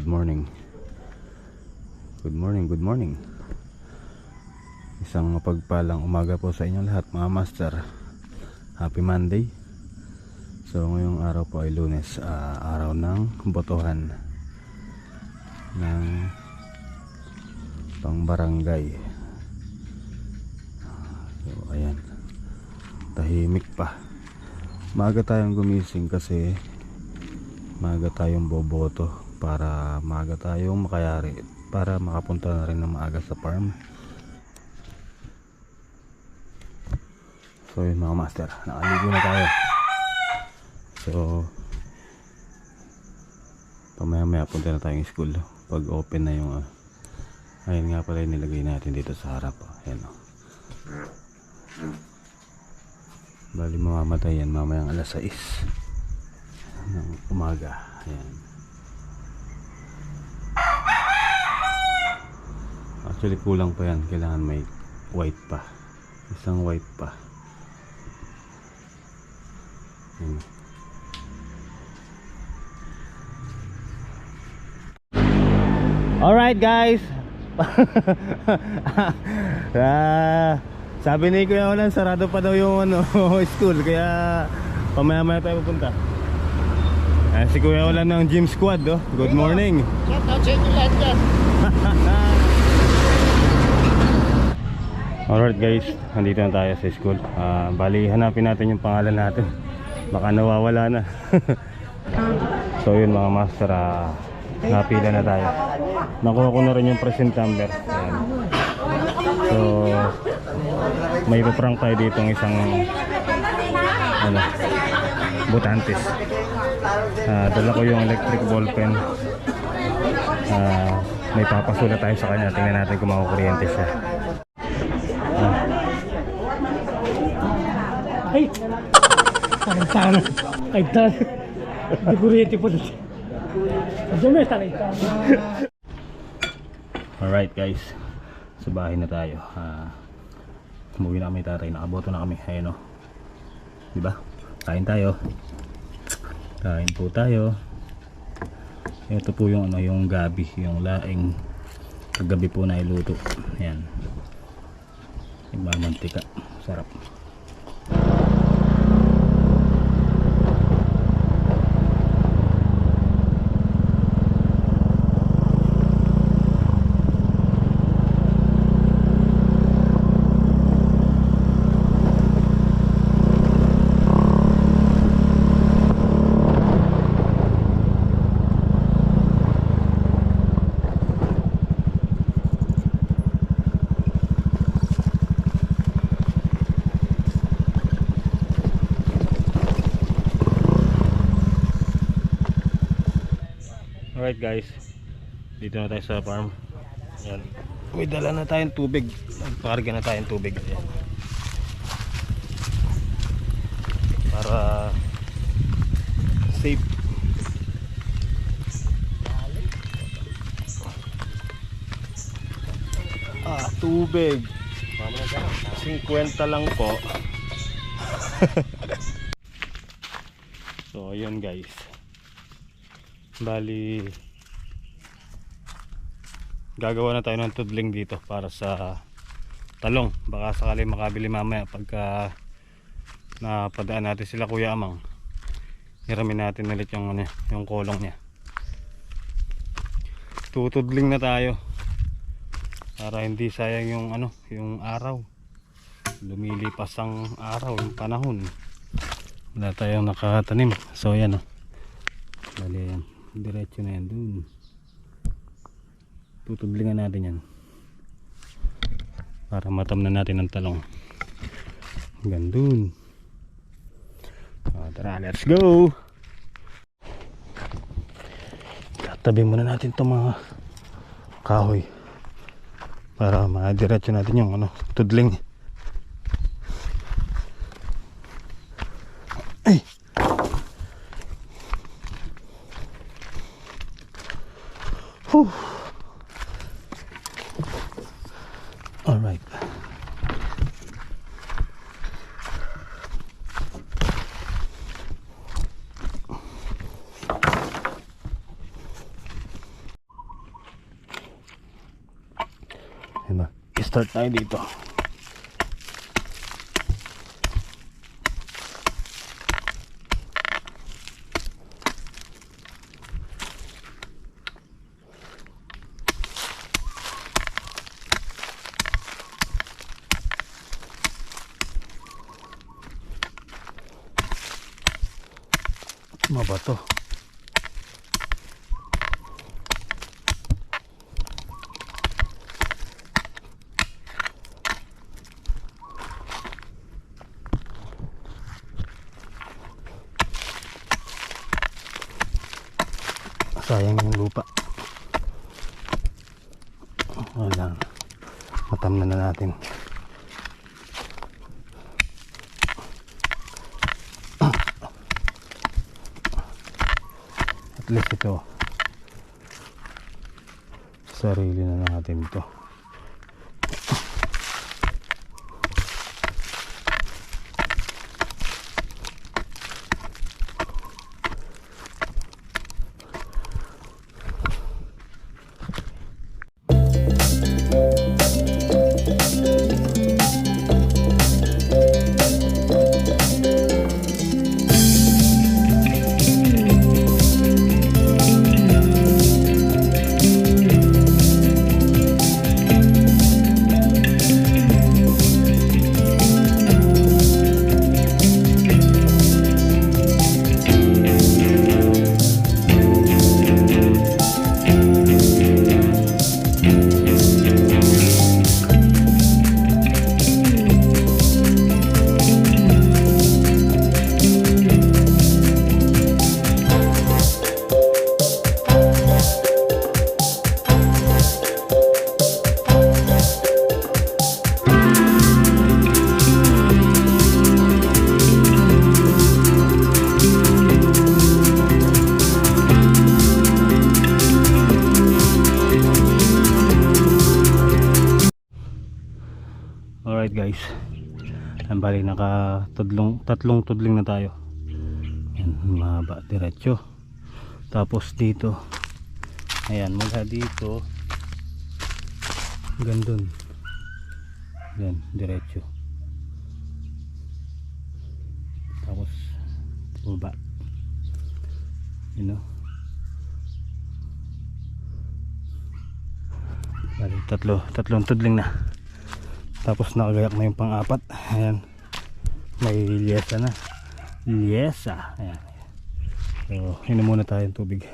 morning. Good morning, good morning. Isang mapagpalang umaga po sa inyong lahat mga master. Happy Monday. So ngayong araw po ay Lunes, araw ng botohan ng pangbarangay. So ayan, tahimik pa. Maaga tayong gumising kasi maaga tayong boboto para maaga tayong makayari, para makapunta na rin ng maaga sa farm. So yun mga master, nakaligo na tayo. So pamaya-maya punta na tayong school pag open na yung ayun nga pala yung nilagay natin dito sa harap. Ayan o, bali mamamatay yan mamayang alas 6 ng umaga. Ayan. Actually kulang pa yan, kailangan may white pa, isang white pa. Ayan. Alright guys. Sabi ni Kuya Olan sarado pa daw yung school, kaya pamaya-maya tayo pupunta. Si Kuya Olan ng gym squad. Good morning. Shout out sa inyo lahat dyan. Alright guys, nandito na tayo sa school. Bali hanapin natin yung pangalan natin, baka nawawala na. So yun mga master, napila na tayo. Nakuha ko na rin yung present number. Ayan. So may paprank tayo dito ng isang butantes. Dala ko yung electric ballpen. May papasulat tayo sa kanya. Tingnan natin kung makukuryente siya. Ay! Tangan-tangan. Ay, tangan. Di kuryente po dito. Diyan na, tangan-tangan. Alright guys, sa bahay na tayo. Umuwi na kami tatay. Nakaboto na kami. Ayan o, diba? Kain tayo. Kain po tayo. Ito po yung yung gabi, yung laing kagabi po na iluto. Ayan, nagmamantika, sarap. Alright guys, dito na tayo sa farm. Ayan. May dala na tayong tubig. Nagpakarga na tayong tubig. Ayan. Para safe. Tubig 50 lang po. So ayun guys, bali gagawa na tayo ng tudling dito para sa talong. Baka sakali makabili mamaya pagka napadaan natin sila Kuya Amang. Hiramin natin ulit yung kolong niya. Tutudling na tayo para hindi sayang yung araw. Lumilipas ang araw, yung panahon. Wala tayong nakatanim. So yan bali yan, diretso na yan dun. Tutudlingan natin yan para matam na natin ang talong. Hanggang dun. Tara, let's go. Tatabi muna natin itong mga kahoy para madiretso natin yung tudling. Ay! Alright. Start tayo dito. Mabato. Sayang yung lupa. Wala. Matamnan na natin. At least ito, sarili na natin ito. Alright guys, ang bali tatlong tudling na tayo. Yan, mahaba, diretso. Tapos dito, ayan, mula dito hanggang dun, yan, diretso. Tapos baba, you know, bali tatlong tudling na. Tapos nakagayak na yung pang-apat. Ayan, may liesa na. Liesa. Ayan. So, inom muna tayo ng tubig.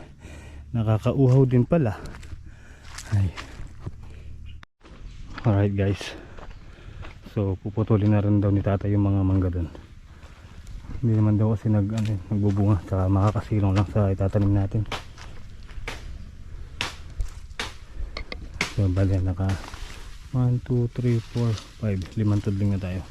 Nakakauhaw din pala. Ay. Alright guys. So, puputulin na rin daw ni tata yung mga mangga dun. Hindi naman daw kasi nagbubunga. Saka makakasilong lang sa itatanim natin. So, bali naka 1, 2, 3, 4, 5. 5 tudling na tayo.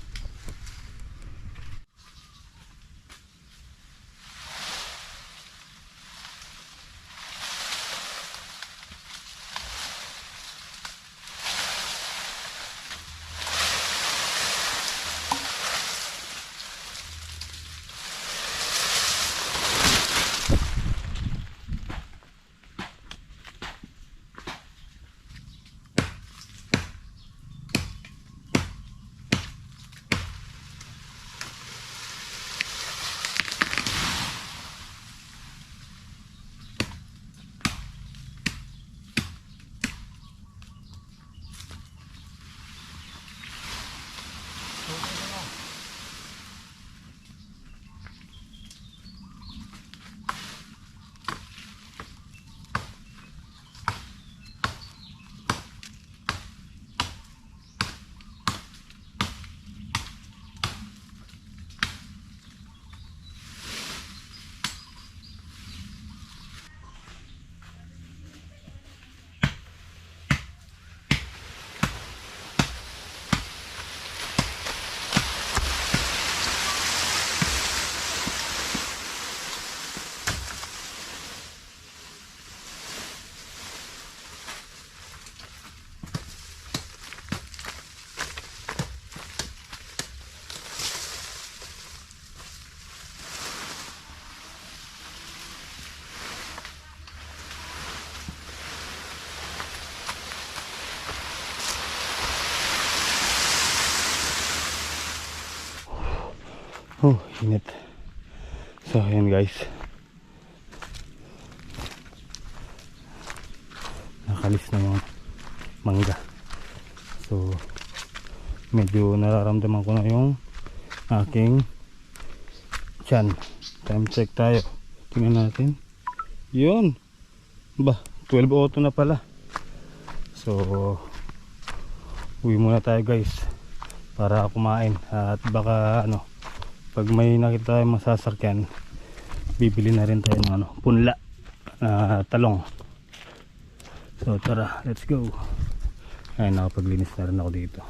Oh, init. So ayan guys, nakalis na yung mangga. So medyo nararamdaman ko na yung aking tiyan. Time check tayo, tingnan natin. Yun ba, 12:02 na pala. So uwi muna tayo guys para kumain. At baka pag may nakita tayong masasakyan, bibili na rin tayo ng punla na talong. So tara, let's go. Ayun, nakapaglinis na rin ako dito.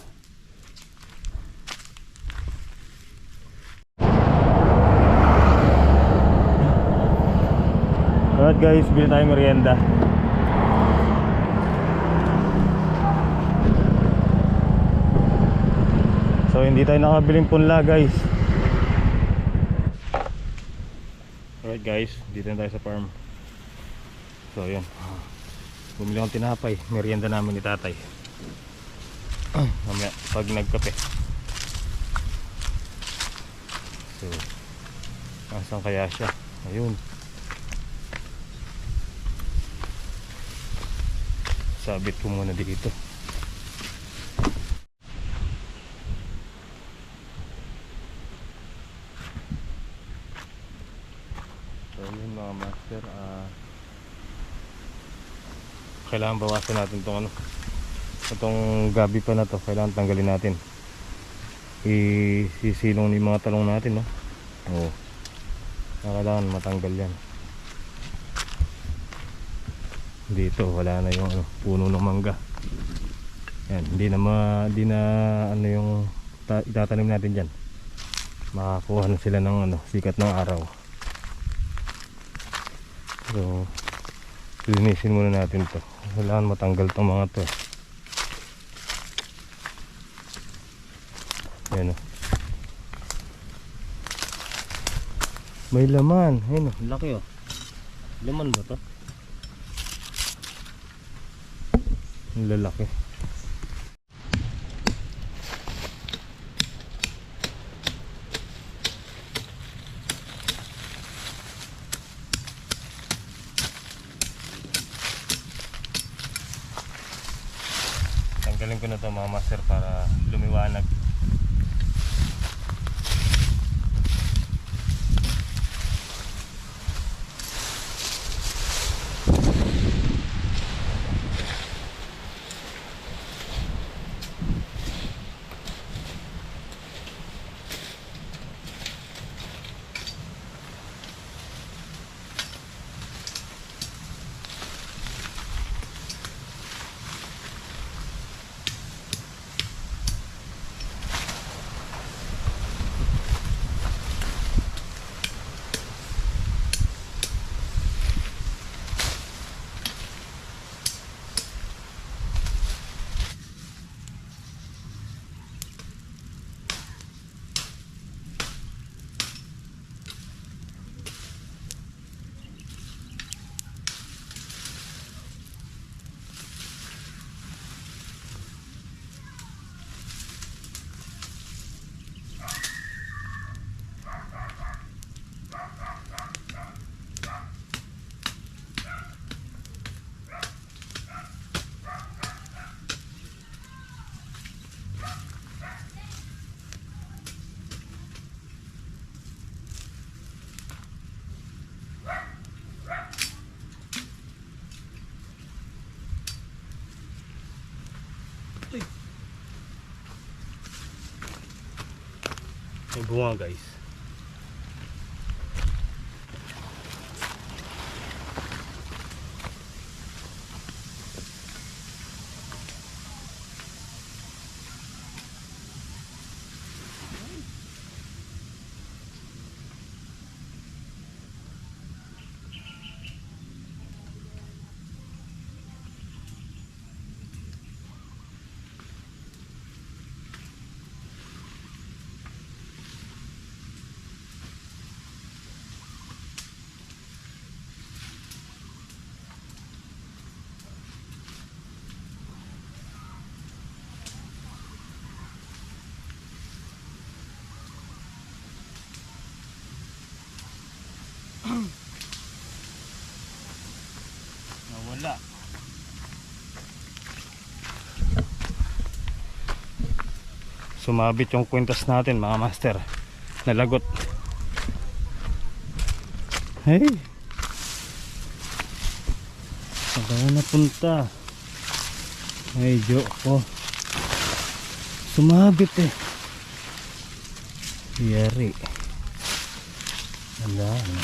Alright guys, bili tayo merienda. So hindi tayo nakabiling punla guys. Alright guys, dito na tayo sa farm. So yun, bumili akong tinapay, merienda namin ni tatay. Mamaya pag nagkape. So asan kaya siya? Ayun, sabit ko muna dito. So yun mga master, kailangan bawasan natin itong gabi pa na to. Kailangan tanggalin natin, isisilong yung mga talong natin, no? Oo, kailangan matanggal yan. Dito wala na yung puno ng mangga. Yan, hindi na yung itatanim natin dyan. Makakuha na sila ng sikat ng araw. So linisin muna natin to. Kailangan matanggal tong mga to. Ayan o, may laman. Ayun o, laki o. Laman ba to? Ang lalaki. Tanggalin ko na to mga master para lumiwanag. May bunga guys. Sumabit yung kwintas natin mga master. Nalagot. Hey! Saan ka na napunta? Medyo ako. Sumabit eh. Yari. Wala na.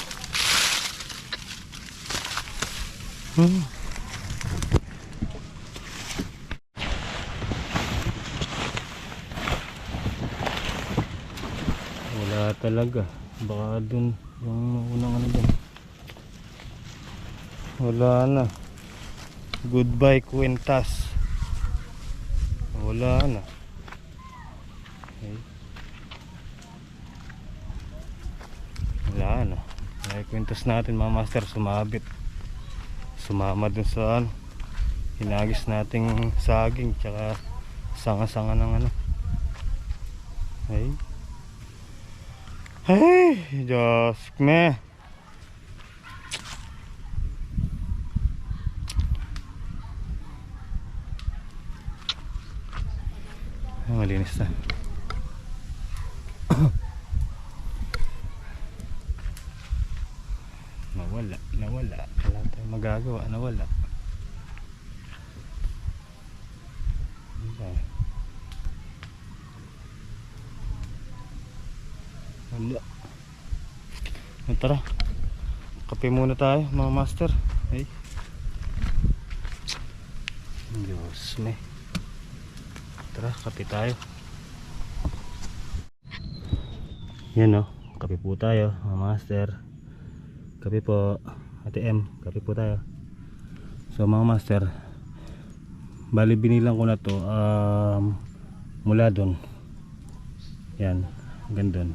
Wala talaga. Baka dun yung unang ano dun. Wala na. Goodbye kwintas. Wala na. Okay. Wala na. Ay kwintas natin mga master, sumabit. Sumama dun sa ano, hinagis nating saging tsaka sanga-sanga ng ano. Hey. Hey, Diyos me. Ay, malinis na. Nawala. Wala tayong magagawa, nawala. Wala. Tara. Kape muna tayo, mga master. Hey. Diyos me. Tara, kape tayo. Yan o, kape po tayo, mga master. Kape po, Ate M, kape po tayo. So mga master, bali binilang ko na to mula dun. Yan, hanggang dun.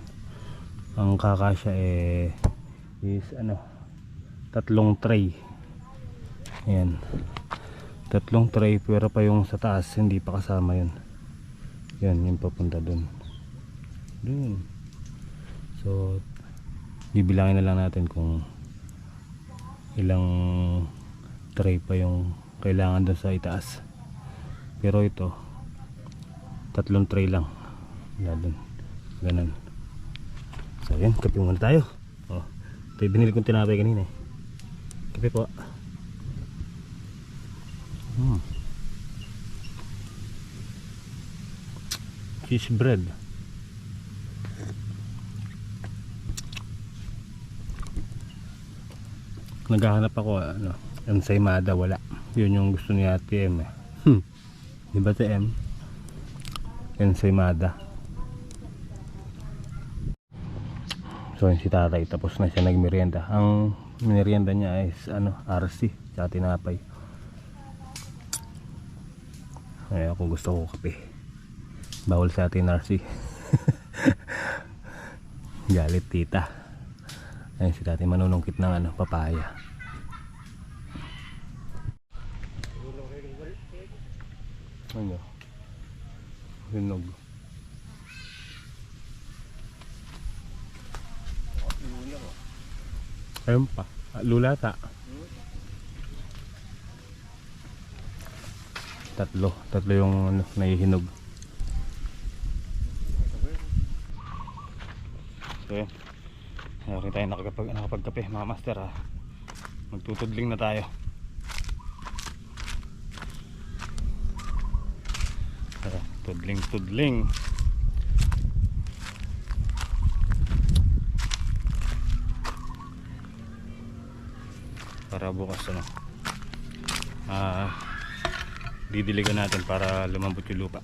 Ang kakasya is ano, 3 tray. Yan, 3 tray, pero pa yung sa taas hindi pa kasama yun. Yan, yung papunta dun. So bibilangin na lang natin kung ilang tray pa yung kailangan doon sa itaas. Pero ito 3 tray lang. Ganun. So yan, kape muna tayo. Ito yung binili kong tinapay kanina eh. Kape po. Fish bread. Naghahanap ako ano, ensaymada, wala. Yun yung gusto ni Ate M eh. Di ba si M? Ensaymada. So yun si tatay, tapos na siya nagmerienda. Ang merienda niya is ano, RC sa tinapay. Ay, ako gusto ko kape. Bawal sa atin RC. Galit tita. Ayun si tatay manunungkit ng ano, papaya. Ano? Hinog. Ayun pa, lulata. Tatlo yung ano, naihinog. So yun, rin tayo nakapagkape mga master ha. Magtutudling na tayo. Tudling. Para bukas ano, didiligan natin para lumambot yung lupa.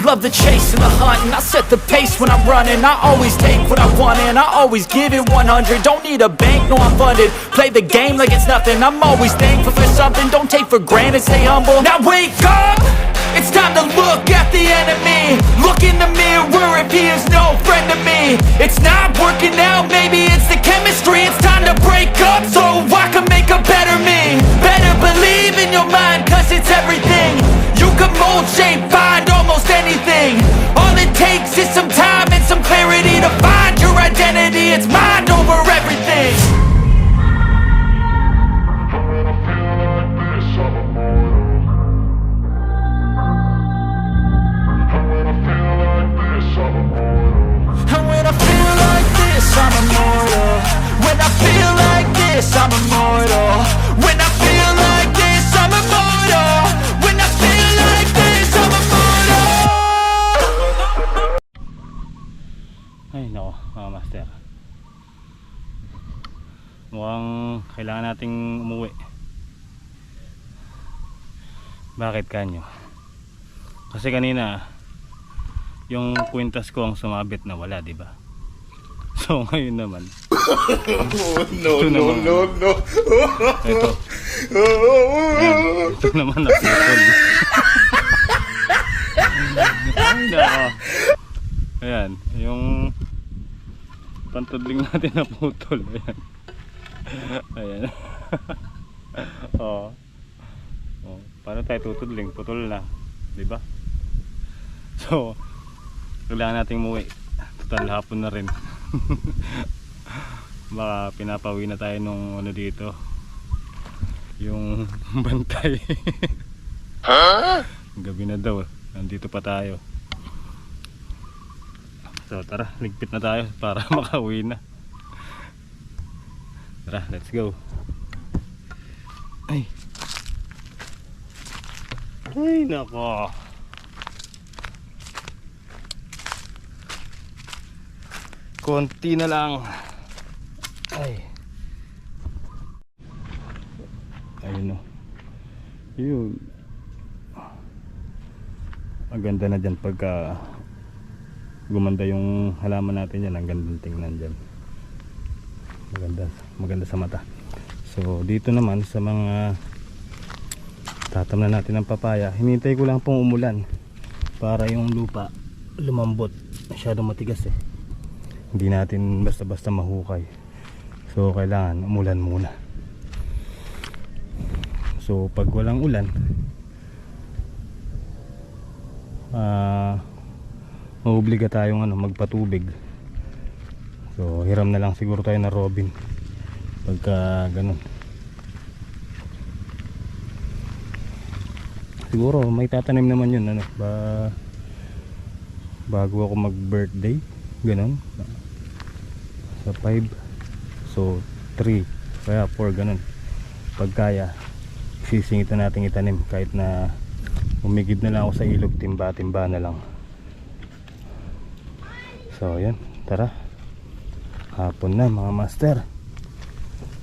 Love the chase and the hunt, and I set the pace when I'm running. I always take what I want and I always give it 100. Don't need a bank, no I'm funded. Play the game like it's nothing. I'm always thankful for something. Don't take for granted, stay humble. Now wake up, it's time to look at the enemy. Look in the mirror if he is no friend to me. It's not working out, maybe it's the chemistry. It's time to break up so I can make a better me. Better believe in your mind, cause it's everything. You can mold, shape, find almost anything. All it takes is some time and some clarity. identity, it's mind over everything. And when I feel like this, I'm immortal. When I feel like this, I'm immortal. When I feel like this, I'm immortal. When I feel like this, I'm immortal. Ay nako mga master, mukhang kailangan nating umuwi. Bakit kanyo? Kasi kanina yung kwintas ko ang sumabit na wala, di ba? So ngayon naman no. Ito. Ayan, ito naman naputol. Ay nako. Ayan, yung pantudling natin na putol. Ayan. Ayan. Oh. Oh, paano tayo tutudling? Putol na, 'di ba? So, kailangan nating umuwi. Total hapon na rin. Baka pinapawi na tayo nung ano dito. Yung bantay. Gabi na daw. Nandito pa tayo. So tara, ligpit na tayo para makauwi na. Tara, let's go. Ay nako. Konti na lang. Ayun o. Yun. Maganda na dyan pagka gumanda yung halaman natin dyan. Ang gandang tingnan dyan. Maganda sa mata. So dito naman sa mga tatamnan natin ng papaya, hinintay ko lang pong umulan para yung lupa lumambot. Masyadong matigas eh. Hindi natin basta-basta mahukay. So kailangan umulan muna. So pag walang ulan, mauobliga tayong magpatubig. So hiram na lang siguro tayo na robin pagka ganun. Siguro may tatanim naman yun bago ako mag birthday, ganun. Sa 5, so 3 kaya 4, ganun. Pag kaya, sisingitan natin itanim kahit na umigib na lang ako sa ilog, timba-timba na lang. So yan, tara. Hapon na mga master.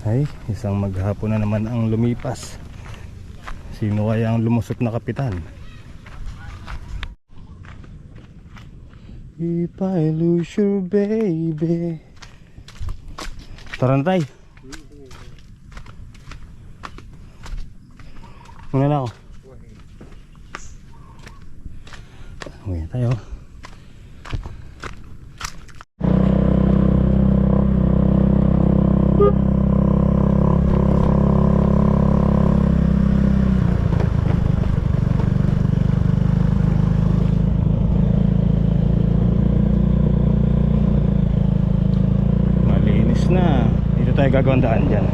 Ay, isang maghapon na naman ang lumipas. Sino kaya ang lumusot na kapitan? If I lose you baby. Tara na tayo. Muna na ako. Uwi na tayo. Malinis na. Dito tayo gagawandaan dyan.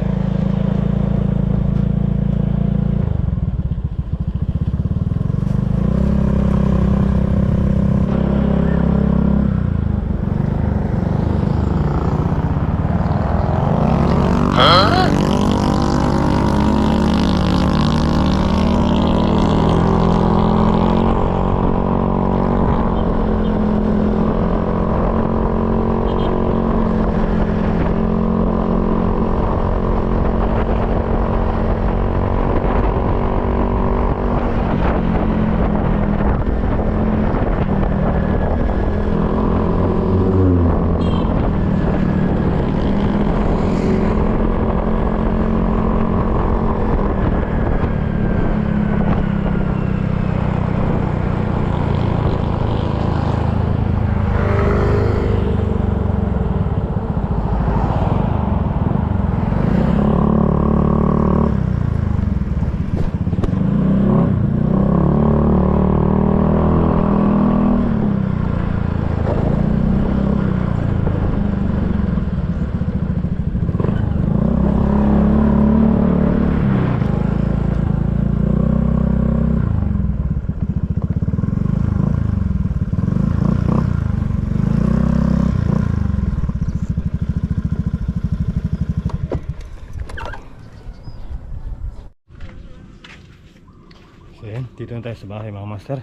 na tayo sa bahay mga master.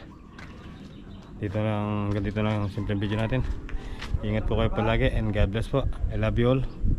Ganito na ang simpleng video natin. Ingat po kayo palagi and God bless po. I love you all.